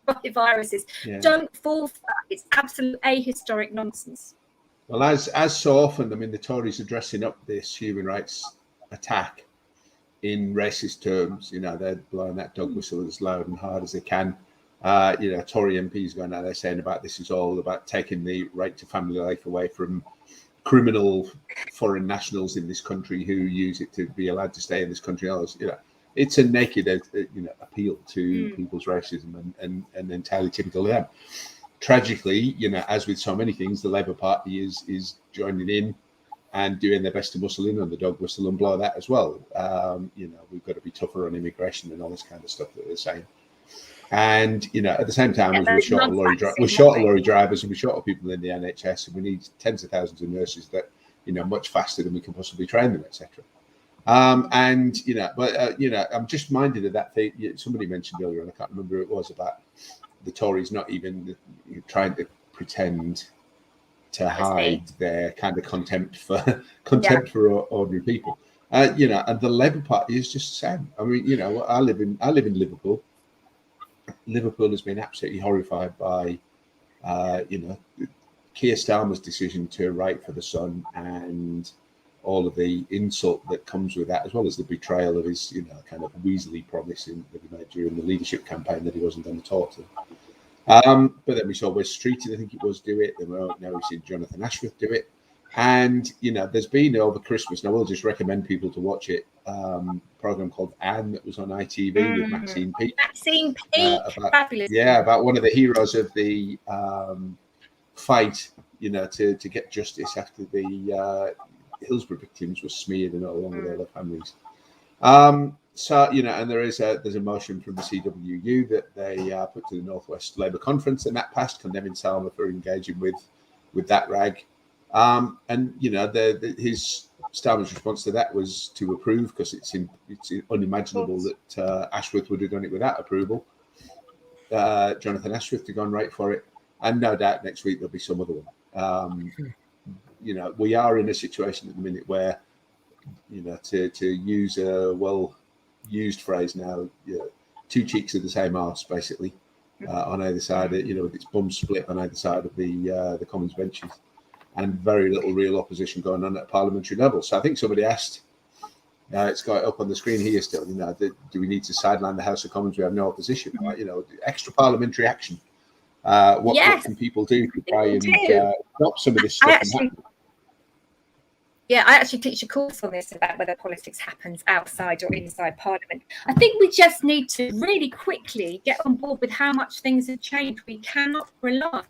by viruses. Yeah. Don't fall for that. It's absolute ahistoric nonsense. Well, as so often, I mean, the Tories are dressing up this human rights attack in racist terms. You know, they're blowing that dog whistle as loud and hard as they can. You know, Tory MPs going out there saying about this is all about taking the right to family life away from criminal foreign nationals in this country who use it to be allowed to stay in this country. You know, it's a naked, appeal to people's racism and entirely typical of them. Tragically, you know, as with so many things, the Labour Party is joining in and doing their best to muscle in on the dog whistle and blow that as well. You know, we've got to be tougher on immigration and all this kind of stuff that they're saying. And, you know, at the same time, as we're short of lorry drivers and we're short of people in the NHS, and we need tens of thousands of nurses that, you know, much faster than we can possibly train them, etc. And, you know, but, you know, I'm just minded of that thing somebody mentioned earlier, and I can't remember who it was, about the Tories not even trying to pretend to hide their kind of contempt for ordinary people. You know, and the Labour Party is just the same. I mean, you know, I live in Liverpool. Liverpool has been absolutely horrified by, you know, Keir Starmer's decision to write for The Sun and all of the insult that comes with that, as well as the betrayal of his, you know, kind of weaselly promise that he made during the leadership campaign that he wasn't going to talk to. But then we saw Wes Streeting, I think it was, do it. Then now we've seen Jonathan Ashworth do it. And, you know, there's been over Christmas, and I will just recommend people to watch it, a program called Anne that was on ITV with Maxine Peake. Maxine Peake, fabulous. Yeah, about one of the heroes of the fight, you know, to get justice after the Hillsborough victims were smeared and along with all their families. So, you know, and there's a motion from the CWU that they put to the Northwest Labour Conference, and that passed, condemning Starmer for engaging with that rag. And, you know, his Starmer's response to that was to approve, because it's unimaginable that Ashworth would have done it without approval. Jonathan Ashworth to go and write for it, and no doubt next week there'll be some other one. You know, we are in a situation at the minute where, you know, to use a well-used phrase now, you know, two cheeks of the same arse, basically, on either side, you know, with its bum split on either side of the Commons benches, and very little real opposition going on at parliamentary level. So I think somebody asked, it's got it up on the screen here still, you know, do we need to sideline the House of Commons? We have no opposition, you know, extra parliamentary action. What can people do to try and stop some of this stuff from happening? Yeah, I actually teach a course on this about whether politics happens outside or inside Parliament. I think we just need to really quickly get on board with how much things have changed. We cannot rely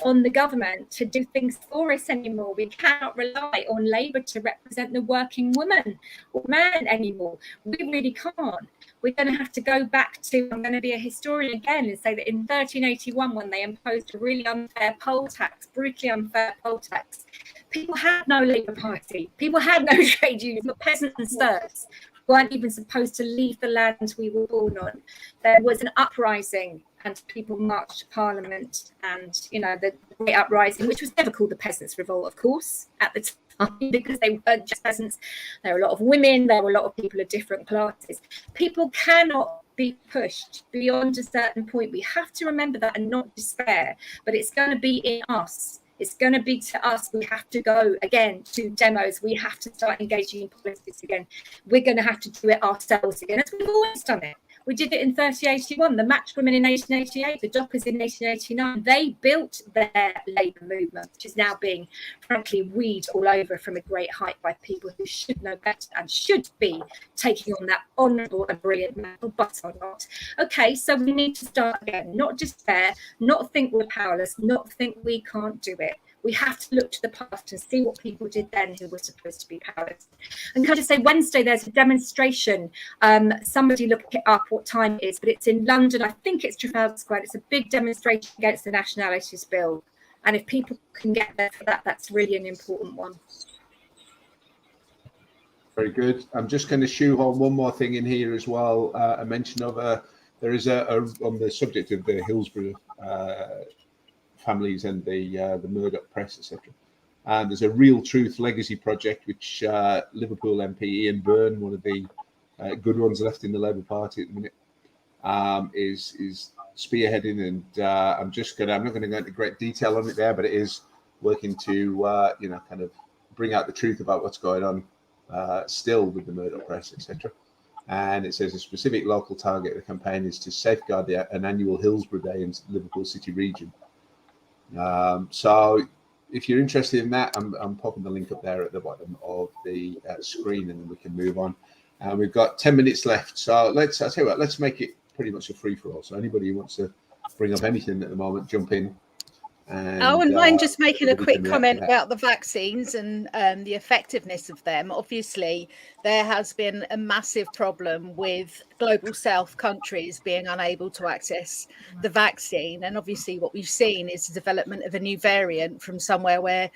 on the government to do things for us anymore. We cannot rely on Labour to represent the working woman or man anymore. We really can't. We're going to have to go back to, I'm going to be a historian again and say that in 1381, when they imposed a really unfair poll tax, brutally unfair poll tax, people had no Labour Party. People had no trade unions. The peasants and serfs weren't even supposed to leave the land we were born on. There was an uprising and people marched to Parliament, and, you know, the great uprising, which was never called the Peasants' Revolt, of course, at the time, because they weren't just peasants. There were a lot of women, there were a lot of people of different classes. People cannot be pushed beyond a certain point. We have to remember that and not despair, but it's going to be in us. It's going to be to us. We have to go again to demos. We have to start engaging in politics again. We're going to have to do it ourselves again, as we've always done it. We did it in 3081, the match women in 1888, the dockers in 1889. They built their labour movement, which is now being, frankly, weed all over from a great height by people who should know better and should be taking on that honourable and brilliant mantle, but are not. Okay, so we need to start again, not despair, not think we're powerless, not think we can't do it. We have to look to the past and see what people did then who were supposed to be powerless. And can I just say, Wednesday, there's a demonstration. Somebody look it up what time it is, but it's in London. I think it's Trafalgar Square. It's a big demonstration against the Nationalities Bill. And if people can get there for that, that's really an important one. Very good. I'm just going to shoehorn one more thing in here as well. A mention of there is a on the subject of the Hillsborough families and the Murdoch press, etc. And there's a Real Truth Legacy project, which Liverpool MP Ian Byrne, one of the good ones left in the Labour Party at the minute, is spearheading. And I'm not going to go into great detail on it there, but it is working to kind of bring out the truth about what's going on still with the Murdoch press, etc. And it says a specific local target of the campaign is to safeguard an annual Hillsborough Day in Liverpool City region. So if you're interested in that, I'm popping the link up there at the bottom of the screen, and then we can move on. And we've got 10 minutes left. So I'll tell you what, let's make it pretty much a free-for-all. So anybody who wants to bring up anything at the moment, jump in. And, I wouldn't mind just making a we quick can react comment to that. about the vaccines and the effectiveness of them. Obviously, there has been a massive problem with global south countries being unable to access the vaccine. And obviously what we've seen is the development of a new variant from somewhere where,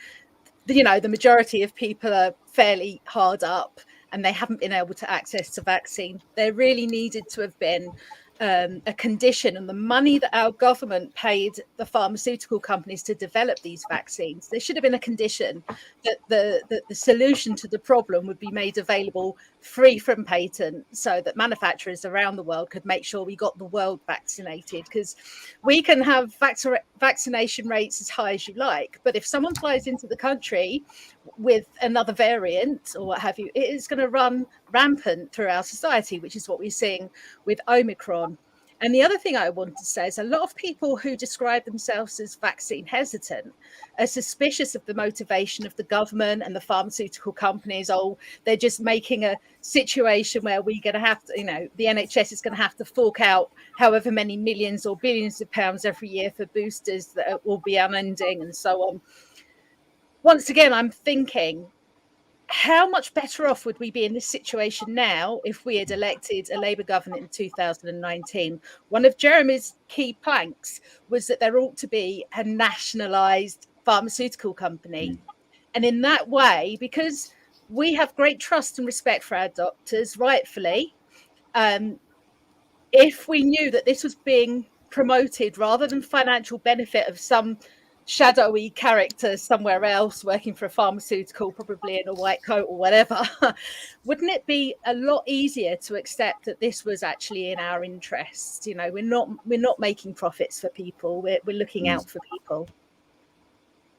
the majority of people are fairly hard up and they haven't been able to access the vaccine. There really needed to have been a condition, and the money that our government paid the pharmaceutical companies to develop these vaccines, there should have been a condition that the solution to the problem would be made available free from patent, so that manufacturers around the world could make sure we got the world vaccinated. Because we can have vaccination rates as high as you like, but if someone flies into the country with another variant or what have you, it is going to run rampant through our society, which is what we're seeing with Omicron. And the other thing I want to say is a lot of people who describe themselves as vaccine hesitant are suspicious of the motivation of the government and the pharmaceutical companies. Oh, they're just making a situation where we're going to have to, the NHS is going to have to fork out however many millions or billions of pounds every year for boosters that will be unending and so on. Once again, I'm thinking, how much better off would we be in this situation now if we had elected a Labour government in 2019? One of Jeremy's key planks was that there ought to be a nationalised pharmaceutical company. And in that way, because we have great trust and respect for our doctors, rightfully, if we knew that this was being promoted rather than financial benefit of some shadowy character somewhere else working for a pharmaceutical, probably in a white coat or whatever, wouldn't it be a lot easier to accept that this was actually in our interests? We're not making profits for people, we're looking out for people.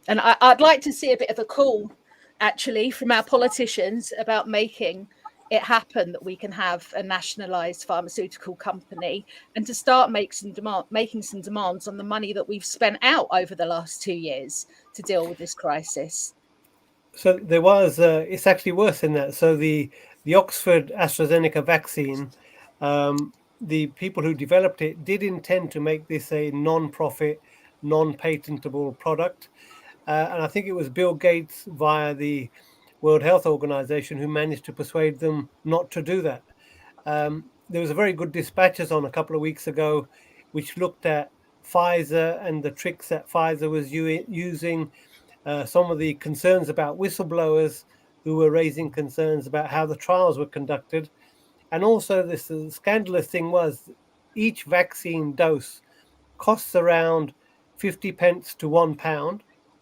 And I'd like to see a bit of a call actually from our politicians about making it happen, that we can have a nationalised pharmaceutical company, and to start making some demands on the money that we've spent out over the last 2 years to deal with this crisis. So there was, it's actually worse than that. So the Oxford AstraZeneca vaccine, the people who developed it did intend to make this a non-profit, non-patentable product. And I think it was Bill Gates via the World Health Organization who managed to persuade them not to do that. There was a very good Dispatches on a couple of weeks ago, which looked at Pfizer and the tricks that Pfizer was using, some of the concerns about whistleblowers who were raising concerns about how the trials were conducted. And also the scandalous thing was each vaccine dose costs around 50 pence to £1.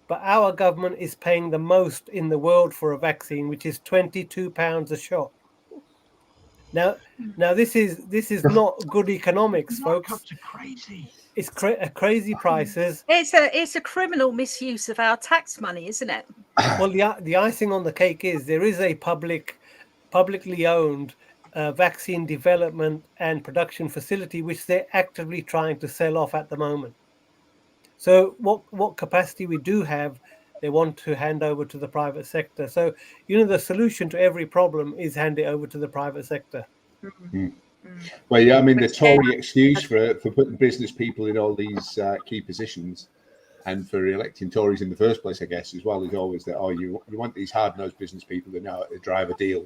But our government is paying the most in the world for a vaccine, which is £22 a shot. Now this is not good economics, folks. Markups are crazy. It's crazy prices. It's a criminal misuse of our tax money, isn't it? Well, the icing on the cake is there is a publicly owned vaccine development and production facility which they're actively trying to sell off at the moment. So what capacity we do have, they want to hand over to the private sector. So, the solution to every problem is hand it over to the private sector. Mm. Well, yeah, I mean, the Tory excuse for putting business people in all these key positions and for electing Tories in the first place, I guess, as well, is always that, you want these hard-nosed business people that know how to drive a deal,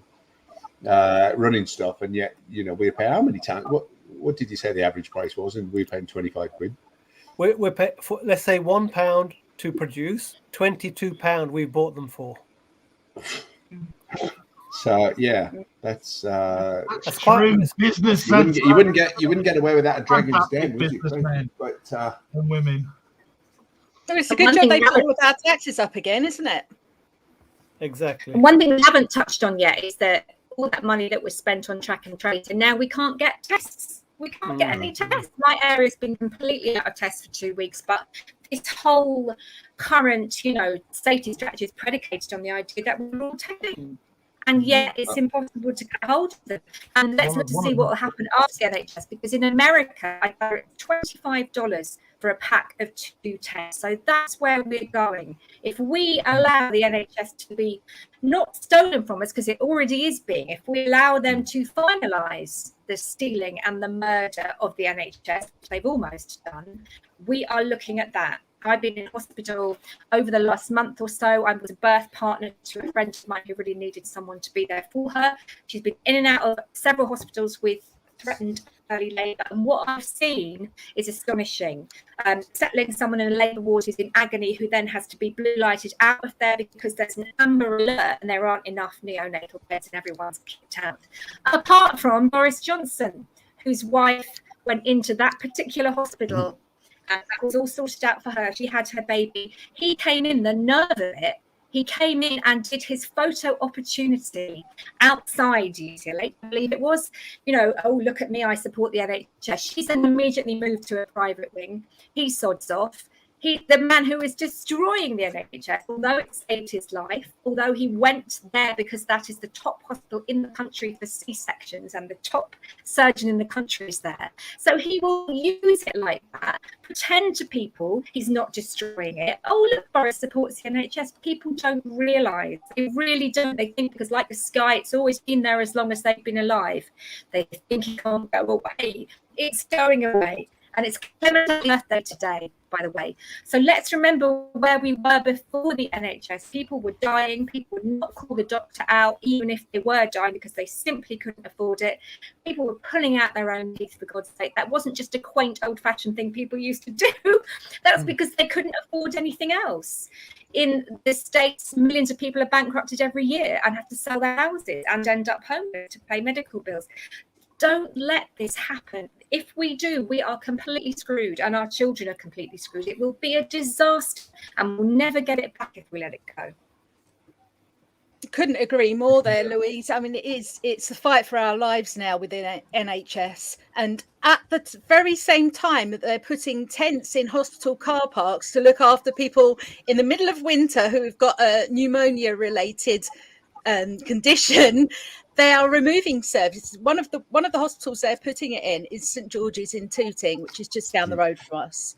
running stuff, and yet, we pay how many times? What did you say the average price was? And we're paying 25 quid. We're paying for, let's say, £1 to produce, £22 we bought them for. So yeah, that's That's quite- true business you wouldn't, sense. you wouldn't get away with that at Dragon's Den, Fantastic would you? businessmen. But And women. So it's a And good one job thing they we put all of our taxes up again, isn't it? Exactly. And one thing we haven't touched on yet is that all that money that was spent on track and trace, and now we can't get tests. We can't get any tests. My area's been completely out of tests for 2 weeks, but this whole current, safety strategy is predicated on the idea that we're all testing. And yet it's impossible to get hold of them. And let's look to see what will happen after the NHS, because in America, I got $25 for a pack of 2 tests. So that's where we're going. If we allow the NHS to be not stolen from us, because it already is being, if we allow them to finalise the stealing and the murder of the NHS, which they've almost done, we are looking at that. I've been in hospital over the last month or so. I was a birth partner to a friend of mine who really needed someone to be there for her. She's been in and out of several hospitals with threatened early labour. And what I've seen is astonishing. Settling someone in a labour ward who's in agony, who then has to be blue lighted out of there because there's an amber alert and there aren't enough neonatal beds and everyone's kicked out. Apart from Boris Johnson, whose wife went into that particular hospital. And that was all sorted out for her. She had her baby. He came in, the nerve of it. He came in and did his photo opportunity outside UCLA, I believe it was. Oh, look at me, I support the NHS. She's then immediately moved to a private wing. He sods off. The man who is destroying the NHS, although it saved his life, although he went there because that is the top hospital in the country for C-sections and the top surgeon in the country is there. So he will use it like that, pretend to people he's not destroying it. Oh, look, Boris supports the NHS. People don't realise. They really don't. They think because like the sky, it's always been there as long as they've been alive. They think it can't go away. It's going away. And it's Clement's birthday today, by the way. So let's remember where we were before the NHS. People were dying. People would not call the doctor out, even if they were dying, because they simply couldn't afford it. People were pulling out their own teeth, for God's sake. That wasn't just a quaint, old-fashioned thing people used to do. That was because they couldn't afford anything else. In the States, millions of people are bankrupted every year and have to sell their houses and end up homeless to pay medical bills. Don't let this happen. If we do, we are completely screwed and our children are completely screwed. It will be a disaster and we'll never get it back if we let it go. Couldn't agree more there, Louise. I mean, it's a fight for our lives now within NHS. And at the very same time that they're putting tents in hospital car parks to look after people in the middle of winter who have got a pneumonia-related condition, they are removing services. One of the hospitals they're putting it in is St George's in Tooting, which is just down the road from us.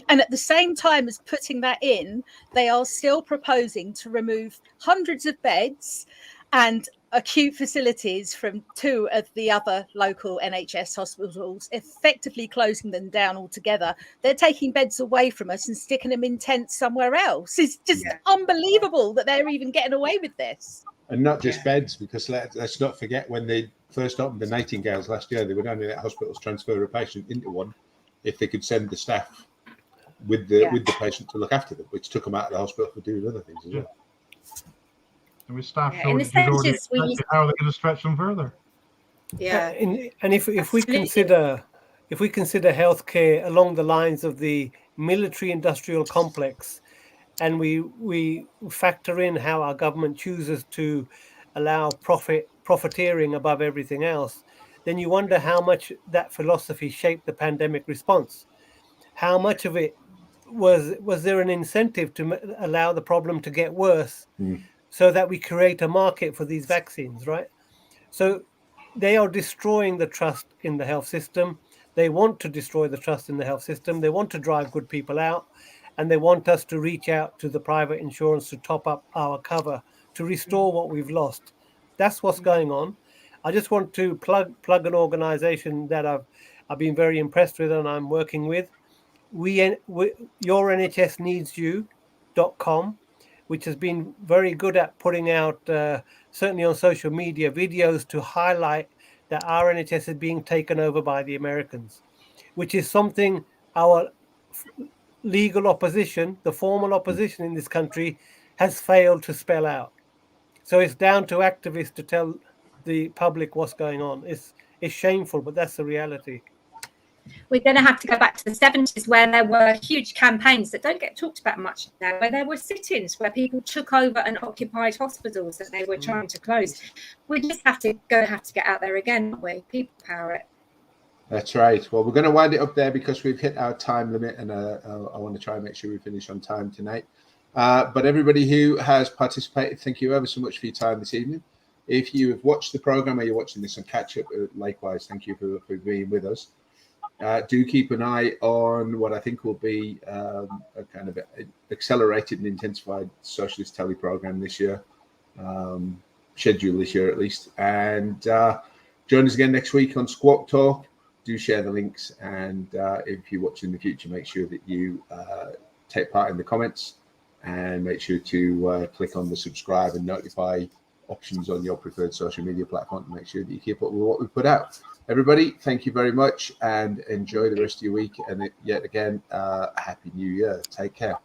And at the same time as putting that in, they are still proposing to remove hundreds of beds and acute facilities from 2 of the other local NHS hospitals, effectively closing them down altogether. They're taking beds away from us and sticking them in tents somewhere else. It's just unbelievable that they're even getting away with this. And not just beds, because let's not forget when they first opened the Nightingales last year, they would only let hospitals transfer a patient into one if they could send the staff with the patient to look after them, which took them out of the hospital for doing other things as well. And with staff shortages shortages already, how are they going to stretch them further? Yeah, and if we consider healthcare along the lines of the military-industrial complex, and we factor in how our government chooses to allow profiteering above everything else, then you wonder how much that philosophy shaped the pandemic response. How much of it was there an incentive to allow the problem to get worse so that we create a market for these vaccines, right? So they are destroying the trust in the health system. They want to destroy the trust in the health system. They want to drive good people out, and they want us to reach out to the private insurance to top up our cover, to restore what we've lost. That's what's going on. I just want to plug an organization that I've been very impressed with and I'm working with. YourNHSNeedsYou.com, which has been very good at putting out, certainly on social media, videos to highlight that our NHS is being taken over by the Americans, which is something our legal opposition, the formal opposition in this country, has failed to spell out. So it's down to activists to tell the public what's going on. It's shameful, but that's the reality. We're going to have to go back to the 70s, where there were huge campaigns that don't get talked about much now, where there were sit-ins, where people took over and occupied hospitals that they were trying to close. We just have to get out there again, aren't we? People power it. That's right. Well, we're going to wind it up there because we've hit our time limit, and I want to try and make sure we finish on time tonight. But everybody who has participated, thank you ever so much for your time this evening. If you have watched the program or you're watching this on catch-up, likewise, thank you for being with us. Do keep an eye on what I think will be a kind of accelerated and intensified socialist telly program this year, schedule this year at least. And join us again next week on Skwawk Talk. Do share the links, and if you watch in the future, make sure that you take part in the comments, and make sure to click on the subscribe and notify options on your preferred social media platform to make sure that you keep up with what we put out. Everybody, thank you very much, and enjoy the rest of your week. And yet again, Happy New Year. Take care.